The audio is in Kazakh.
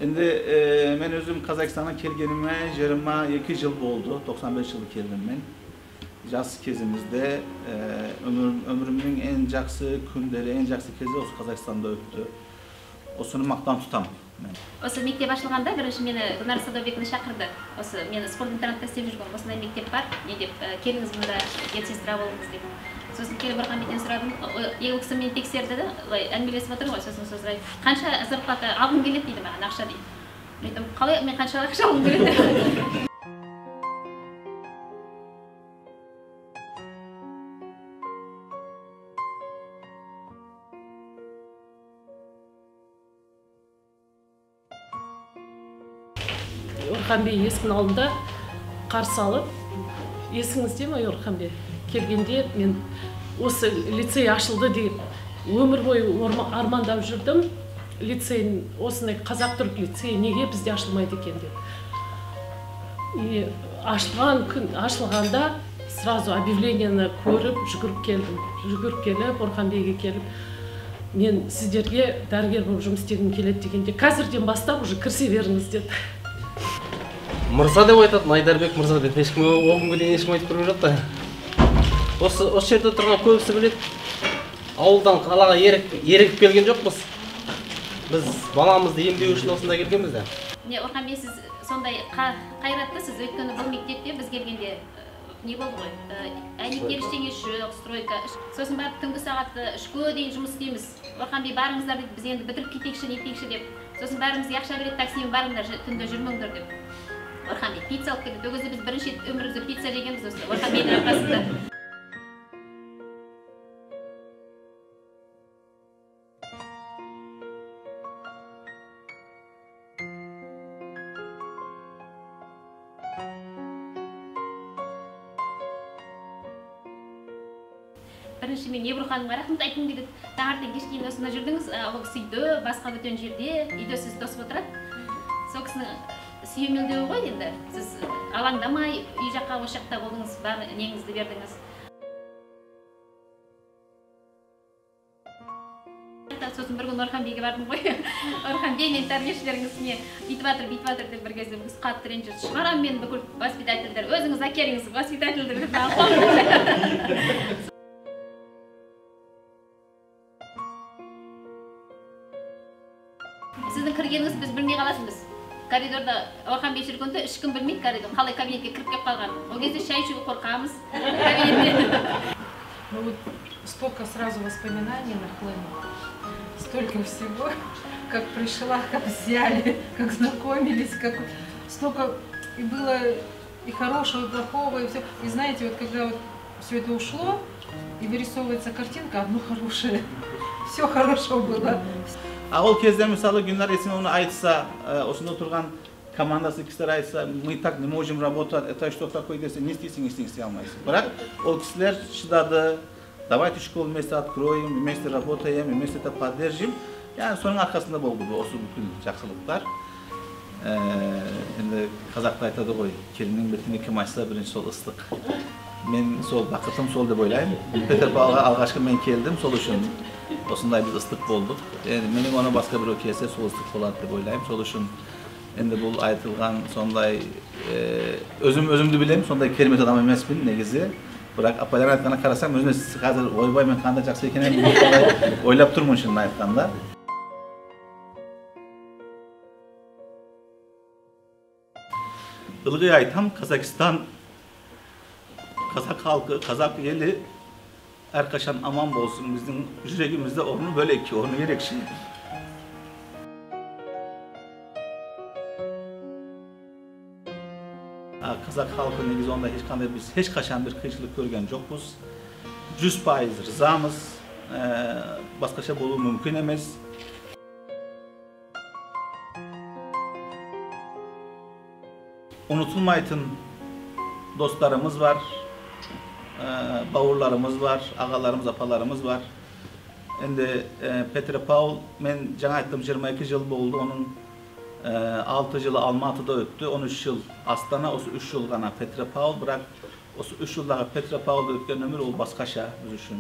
Endi men özüm Kazakistan'a kelgenime 22 yıl oldu. 95 yılı keldim men. Jaz kezimizde ömrümün en jaksı günleri, en jaksı kezi osu Kazakistan'da öttü. Osunu maktan tutam men. Osu mektep başlaganda birinchi meni Gunar Sadobekni chaqirdi. Osu meni sport internatda istep жүргөн. Осындай мектеп бар. Не деп келиңиz мында медсестра болыңыз деп. Сосын келіп барған бетінен сұрадым, ең кісі мені тексерді да, әңгімелесіп отыр ғой, сосын сұрайды, қанша зарплата алғың келеді дейді маған, ақша дейді. Мен айтам, қалай мен қанша ақша алғым келеді? Орхан Бей есіктің алдында қарсы алып, есіңізде ме Орхан Бей? Келгенде мен осы лицей ашылды деп өмір бойы армандап жүрдім. Лицей, осындай қазақ-түрік лицей неге бізде ашылмайды екен деп. Ашылған күн ашылғанда сразу объявлениені көріп жүгіріп келіп Орхан Бейге келіп, мен сіздерге дәрігер болып жұмыс істегім келеді дегенде, қазірден бастап уже кірісе беріңіз деді. Мырза деп айтады, Айдарбек мырза деп ешкім оғым келген ешкім айтып көріп жатты. Осы жерде тұрған көбісі біледі. Ауылдан қалаға ерігіп келген жоқпыз. Біз баламызды емдеу үшін осында келгенбіз де. Орхан Бей, сіз сондай қайраттысыз, өйткені бұл мектепте біз келгенде не болды ғой? Әйнектер ештеңе жоқ, стройка. Сосын барып түнгі сағат 3-ке дейін жұмыс істейміз. Орхан Бей, барыңыздар дейді, біз енді бітіріп кетейікші, нетейікші деп. Сосын бәрімізге ақша береді, таксимен барыңдар, түнде жүрмеңдер деп. Орхан Бей пицца алып келді. Ол кезде біз бірінші өмірімізде пицца жегенбіз осы Орхан Бейдің арқасында. Бірінші мен Ebru ханымға рахмет айтқым келеді. Таңертең кешке дейін осында жүрдіңіз, ол кісі үйде, басқа бөтен жерде, үйде сіз тосып отырады. Сол кісінің сүйемелдеуі ғой енді. Сіз алаңдамай, үй жаққа, осы жақта болдыңыз, бар неңізді бердіңіз. Сосын бір күн Орхан Бейге бардым ғой. Орхан Бей, мен тәрбиешілеріңізіне бүйтіп жатыр деп бір кезде біз қатты ренжіп шығарам мен бүкіл воспитательдер, өзіңіз әкеліңіз, воспитательдер деп Сіздің кіргеніңіз біз білмей қаласыз. Коридорда Орхан Бей жүргенде ешкім білмейді коридор, қалай кабинетке кіріп кеп қалған. Ол кезде шай ішуге қорқамыз кабинетте. Ну вот столько сразу воспоминаний нахлынуло, столько всего, как пришла, как взяли, как знакомились, как столько и было и хорошего, и плохого, и все. И знаете, вот когда вот все это ушло, и вырисовывается картинка, одно хорошее, все хорошо было. Ол кезде мысалы Гүлнар есен оны айтса, осында тұрған командасы кісілер айтса, мы так не можем работать, это что такое десе, не істейсің, істей алмайсың. Бірақ ол кісілер шыдады, давайте школу вместе откроем, вместе работаем, вместе это поддержим. Yani соның арқасында болды осы бүкіл жақсылықтар. Енді қазақта айтады ғой, келіннің бетіне кім айтса бірінші сол ыстық. Мен сол бақытым сол деп ойлаймын. Петропавлға алғашқы мен келдім, сол үшін осындай біз ыстық болдық. Менің оны басқа біреу келсе сол ыстық болады деп ойлаймын. Сол үшін енді бұл айтылған сондай өзімді білемін, сондай керемет адам емеспін негізі. Бірақ апайлар айтқанына қарасам, өзіме қазір ойбай мен қандай жақсы екенін ойлап тұрмын шынын айтқанда. Ылғи айтам, Казакстан, қазақ халқы, қазақ елі әрқашан аман болсын. Біздің жүрегімізде орны бөлек, орны ерекше. Қазақ халқы негізі онда ешқандай біз ешқашан бір қиыншылық көрген жоқпыз. 100% ризамыз, басқаша болуы мүмкін емес. Unutulmaytın dostlarımız var, bavurlarımız var, ağalarımız, apalarımız var. Şimdi Petropavl, ben жаңа aytdım 22 yıl oldu, onun 6 yılı Almatı'da öttü, 13 yıl Astana, o 3 yıl gana Petropavl, bırak o 3 yıldağı Petropavl'da ötken ömür ol başkaşa biz üçün.